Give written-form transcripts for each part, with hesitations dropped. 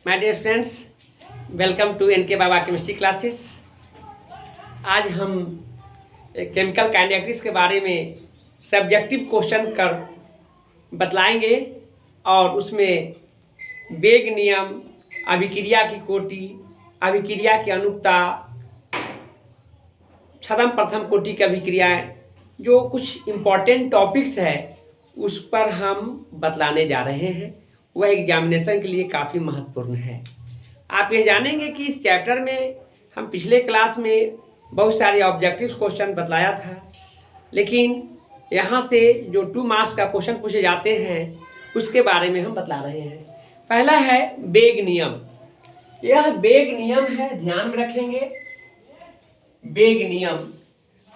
My dear friends, welcome to N K Baba chemistry classes. आज हम chemical kinetics के बारे में सब्जेक्टिव क्वेश्चन कर बतलाएंगे और उसमें वेग नियम, अभिक्रिया की कोटि, अभिक्रिया की अनुक्ता, छद्म प्रथम कोटि की अभिक्रियाएँ, जो कुछ इम्पॉर्टेंट टॉपिक्स है उस पर हम बतलाने जा रहे हैं। वह एग्जामिनेशन के लिए काफ़ी महत्वपूर्ण है। आप ये जानेंगे कि इस चैप्टर में हम पिछले क्लास में बहुत सारे ऑब्जेक्टिव क्वेश्चन बतलाया था, लेकिन यहाँ से जो 2 मार्क्स का क्वेश्चन पूछे जाते हैं उसके बारे में हम बतला रहे हैं। पहला है वेग नियम। यह वेग नियम है, ध्यान में रखेंगे। वेग नियम,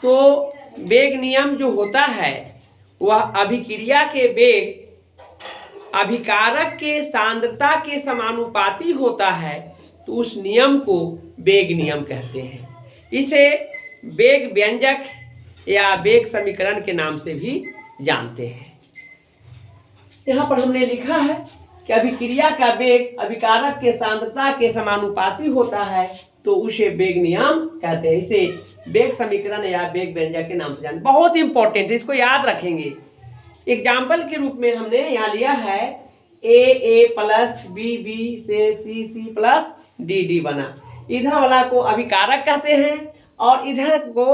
तो वेग नियम जो होता है वह अभिक्रिया के वेग अभिकारक के सांद्रता के समानुपाती होता है, तो उस नियम को वेग नियम कहते हैं। इसे वेग व्यंजक या वेग समीकरण के नाम से भी जानते हैं। यहाँ पर हमने लिखा है कि अभिक्रिया का वेग अभिकारक के सांद्रता के समानुपाती होता है, तो उसे वेग नियम कहते हैं। इसे वेग समीकरण या वेग व्यंजक के नाम से जानते हैं। बहुत इंपॉर्टेंट है, इसको याद रखेंगे। एग्जाम्पल के रूप में हमने यहाँ लिया है ए प्लस बी से सी प्लस डी बना। इधर वाला को अभिकारक कहते हैं और इधर को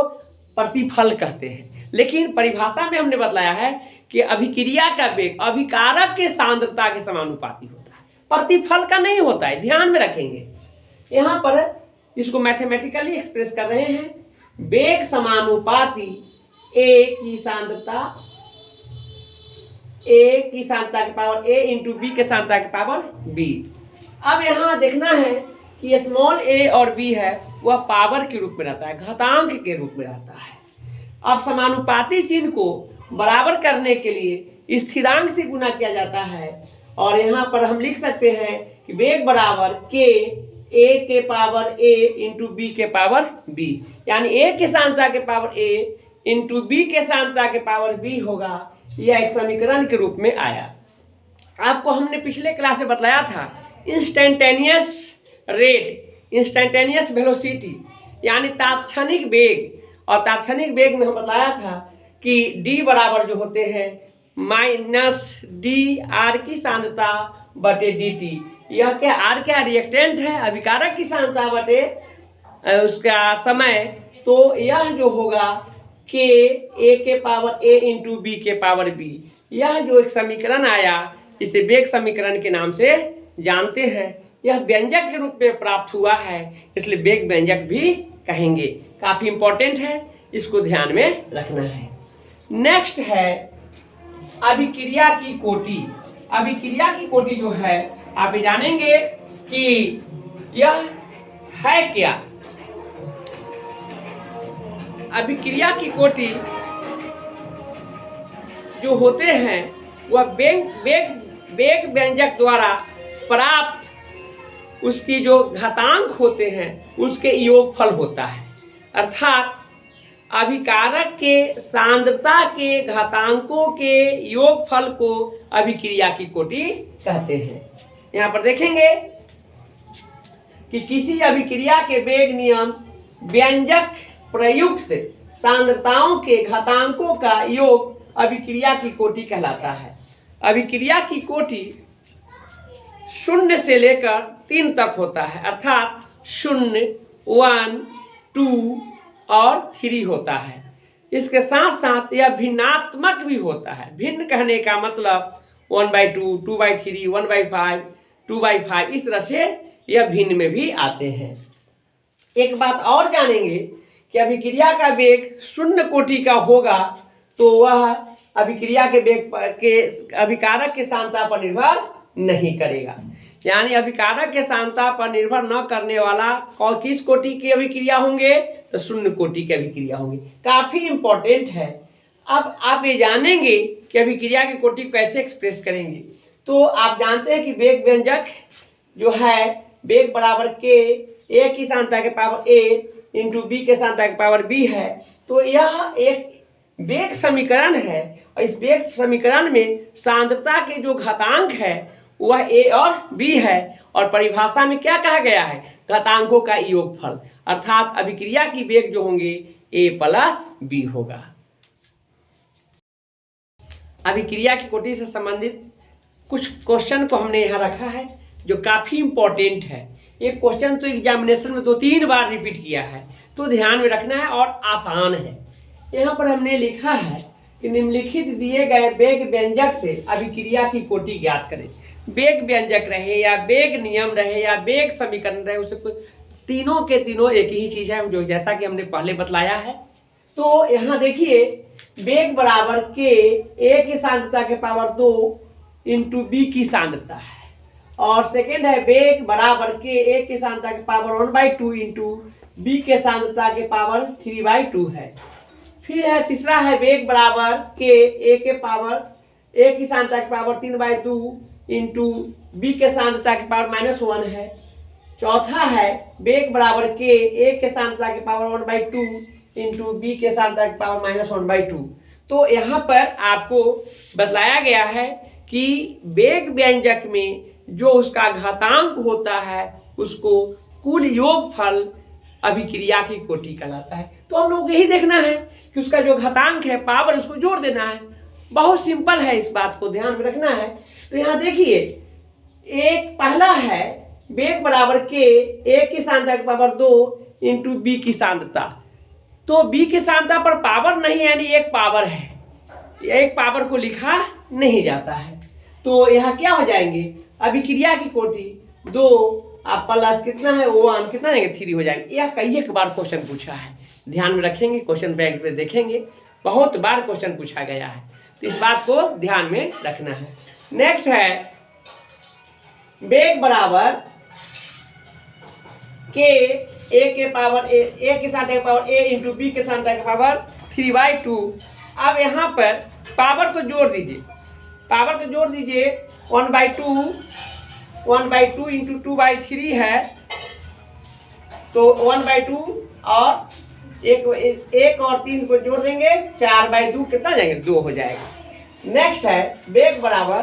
प्रतिफल कहते हैं। लेकिन परिभाषा में हमने बतलाया है कि अभिक्रिया का वेग अभिकारक के सांद्रता के समानुपाती होता है, प्रतिफल का नहीं होता है। ध्यान में रखेंगे। यहाँ पर इसको मैथमेटिकली एक्सप्रेस कर रहे हैं। वेग समानुपाती ए की सांद्रता के पावर ए इंटू बी के सांद्रता के पावर बी। अब यहाँ देखना है कि स्मॉल ए और बी है वह पावर के रूप में रहता है, घातांक के रूप में रहता है। अब समानुपाती चिन्ह को बराबर करने के लिए स्थिरांक से गुना किया जाता है और यहाँ पर हम लिख सकते हैं कि वेग बराबर के ए के पावर ए इंटू बी के पावर बी, यानी ए के सांद्रता के पावर ए इंटू बी के सांद्रता के पावर बी होगा। यह एक समीकरण के रूप में आया। आपको हमने पिछले क्लास में बतलाया था इंस्टेंटेनियस रेट, इंस्टेंटेनियस वेलोसिटी, यानी तात्क्षणिक वेग। और तात्क्षणिक वेग में हम बताया था कि d बराबर जो होते हैं माइनस डी आर की सांद्रता बटे डी टी। यह क्या आर क्या रिएक्टेंट है, अभिकारक की सांद्रता बटे उसका समय। तो यह जो होगा के ए के पावर ए इंटू बी के पावर बी। यह जो एक समीकरण आया इसे वेग समीकरण के नाम से जानते हैं। यह व्यंजक के रूप में प्राप्त हुआ है, इसलिए वेग व्यंजक भी कहेंगे। काफ़ी इंपॉर्टेंट है, इसको ध्यान में रखना है। नेक्स्ट है अभिक्रिया की कोटि। अभिक्रिया की कोटि जो है आप जानेंगे कि यह है क्या। अभिक्रिया की कोटि जो होते हैं वह वेग व्यंजक द्वारा प्राप्त उसकी जो घातांक होते हैं उसके योगफल होता है। अर्थात अभिकारक के सांद्रता के घातांकों के योगफल को अभिक्रिया की कोटि कहते हैं। यहाँ पर देखेंगे कि किसी अभिक्रिया के वेग नियम व्यंजक प्रयुक्त सांद्रताओं के घातांकों का योग अभिक्रिया की कोटि कहलाता है। अभिक्रिया की कोटि 0 से लेकर 3 तक होता है, अर्थात 0, 1, 2 और 3 होता है। इसके साथ साथ यह भिन्नात्मक भी होता है। भिन्न कहने का मतलब 1/2, 2/3, 1/5, 2/5, इस तरह से यह भिन्न में भी आते हैं। एक बात और जानेंगे कि अभिक्रिया का वेग 0 कोटि का होगा तो वह अभिक्रिया के वेग के अभिकारक के सांद्रता पर निर्भर नहीं करेगा। यानी अभिकारक के सांद्रता पर निर्भर न करने वाला किस कोटि की अभिक्रिया होंगे, तो 0 कोटि की अभिक्रिया होंगी। काफ़ी इंपॉर्टेंट है। अब आप ये जानेंगे कि अभिक्रिया की कोटि को कैसे एक्सप्रेस करेंगे। तो आप जानते हैं कि वेग व्यंजक जो है वेग बराबर के ए की सांद्रता के पावर ए इंटू बी के सांद्रता के पावर बी है। तो यह एक वेग समीकरण है और इस वेग समीकरण में सांद्रता के जो घातांक है वह ए और बी है। और परिभाषा में क्या कहा गया है? घातांकों का योगफल, अर्थात अभिक्रिया की वेग जो होंगे ए प्लस बी होगा। अभिक्रिया की कोटि से संबंधित कुछ क्वेश्चन को हमने यहाँ रखा है जो काफ़ी इम्पोर्टेंट है। एक क्वेश्चन तो एग्जामिनेशन में 2-3 बार रिपीट किया है, तो ध्यान में रखना है और आसान है। यहाँ पर हमने लिखा है कि निम्नलिखित दिए गए वेग व्यंजक से अभिक्रिया की कोटि ज्ञात करें। वेग व्यंजक रहे या वेग नियम रहे या वेग समीकरण रहे, उसे तीनों के तीनों एक ही चीज़ है, जो जैसा कि हमने पहले बतलाया है। तो यहाँ देखिए, वेग बराबर के ए की सांद्रता के पावर 2 इंटू बी की सांद्रता है, और सेकेंड है वेग बराबर के ए की सांद्रता के पावर 1/2 इंटू बी के सांद्रता के पावर 3/2 है। फिर है तीसरा है वेग बराबर के ए की सांद्रता के पावर 3/2 इंटू बी के सांद्रता के पावर -1 है। चौथा है वेग बराबर के ए के सांद्रता के पावर 1/2 इंटू बी के सांद्रता के पावर -1/2। तो यहाँ पर आपको बतलाया गया है कि वेग व्यंजक में जो उसका घातांक होता है उसको कुल योगफल अभिक्रिया की कोटि कहलाता है। तो हम लोग यही देखना है कि उसका जो घातांक है, पावर, उसको जोड़ देना है। बहुत सिंपल है, इस बात को ध्यान में रखना है। तो यहाँ देखिए, एक पहला है वेग बराबर के ए की सांद्रता के पावर 2 इंटू बी की सांद्रता। तो बी की सांद्रता पर पावर नहीं है, यानी एक पावर है, एक पावर को लिखा नहीं जाता है। तो यहाँ क्या हो जाएंगे, अभिक्रिया की कोटि 2 आप प्लस कितना है 1, कितना है 3 हो जाएंगे। यह कई एक बार क्वेश्चन पूछा है, ध्यान में रखेंगे, क्वेश्चन बैंक में देखेंगे, बहुत बार क्वेश्चन पूछा गया है, तो इस बात को ध्यान में रखना है। नेक्स्ट है वेग बराबर के ए के पावर ए के सांद्रता के पावर ए इंटू बी के सांद्रता के पावर 3/2। अब यहाँ पर पावर को जोड़ दीजिए, 1/2 इंटू 2/3 है, तो 1/2 और एक और 3 को जोड़ देंगे, 4/2 कितना जाएंगे 2 हो जाएगा। नेक्स्ट है वेग बराबर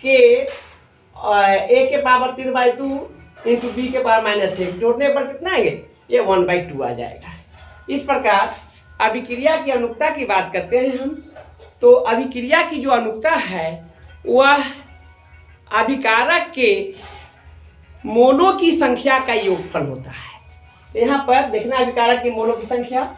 के ए के पावर 3/2 इंटू बी के पावर -1, जोड़ने पर कितना आएंगे, ये 1/2 आ जाएगा। इस प्रकार अभिक्रिया की अनुक्ता की बात करते हैं हम। तो अभिक्रिया की जो अनुक्ता है वह अभिकारक के मोलों की संख्या का योगफल होता है। यहाँ पर देखना, अभिकारक के मोलों की संख्या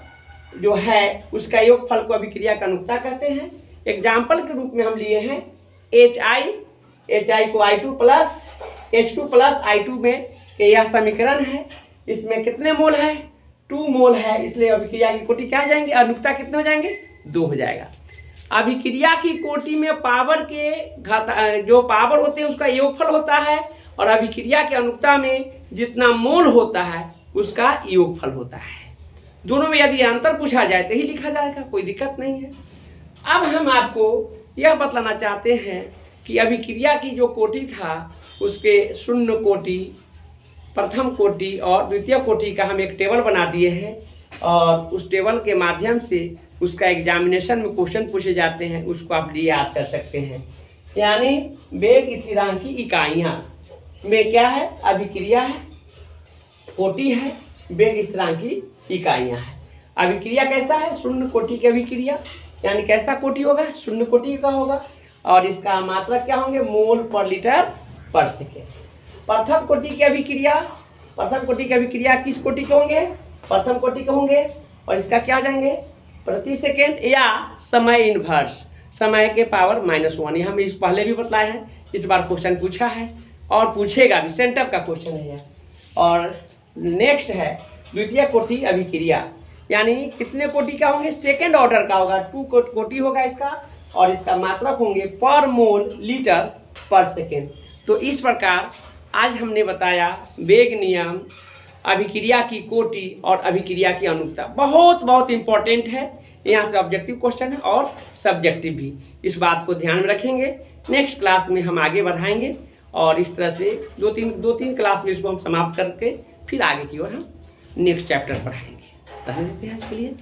जो है उसका योगफल को अभिक्रिया का अनुक्ता कहते हैं। एग्जाम्पल के रूप में हम लिए हैं HI को I2 plus H2 plus I2 में, यह समीकरण है। इसमें कितने मोल है, 2 मोल है, इसलिए अभिक्रिया की कोटि क्या हो जाएंगे, अनुक्ता कितने हो जाएंगे, 2 हो जाएगा। अभिक्रिया की कोटि में पावर के जो पावर होते हैं उसका योगफल होता है, और अभिक्रिया के अनुक्ता में जितना मोल होता है उसका योगफल होता है। दोनों में यदि अंतर पूछा जाए तो ही लिखा जाएगा, कोई दिक्कत नहीं है। अब हम आपको यह बतलाना चाहते हैं कि अभिक्रिया की जो कोटि था उसके शून्य कोटि, प्रथम कोटि और द्वितीय कोटि का हम एक टेबल बना दिए हैं, और उस टेबल के माध्यम से उसका एग्जामिनेशन में क्वेश्चन पूछे जाते हैं, उसको आप लिए याद कर सकते हैं। यानी वेग स्थिरांक की इकाइयाँ में क्या है, अभिक्रिया है, कोटि है, वेग स्थिरांक की इकाइयाँ है। अभिक्रिया कैसा है, शून्य कोटि की अभिक्रिया, यानी कैसा कोटि होगा, शून्य कोटि का होगा, और इसका मात्रक क्या होंगे, मोल पर लीटर पर सेकेंड। प्रथम कोटि की अभिक्रिया किस कोटि के होंगे, प्रथम कोटि के होंगे, और इसका क्या जाएंगे, प्रति सेकेंड या समय इनवर्स, समय के पावर -1। हम इस पहले भी बतलाए हैं, इस बार क्वेश्चन पूछा है और पूछेगा भी, सेंटअप का क्वेश्चन है। और नेक्स्ट है द्वितीय कोटि अभिक्रिया, यानी कितने कोटि का होंगे, सेकेंड ऑर्डर का होगा, 2 कोटि होगा इसका, और इसका मात्रक होंगे पर मोल लीटर पर सेकेंड। तो इस प्रकार आज हमने बताया वेग नियम, अभिक्रिया की कोटि और अभिक्रिया की अनुक्ता। बहुत बहुत इंपॉर्टेंट है, यहाँ से ऑब्जेक्टिव क्वेश्चन है और सब्जेक्टिव भी, इस बात को ध्यान में रखेंगे। नेक्स्ट क्लास में हम आगे बढ़ाएंगे, और इस तरह से दो तीन क्लास में इसको हम समाप्त करके फिर आगे की ओर हम नेक्स्ट चैप्टर पढ़ाएंगे। धन्यवाद आज के लिए।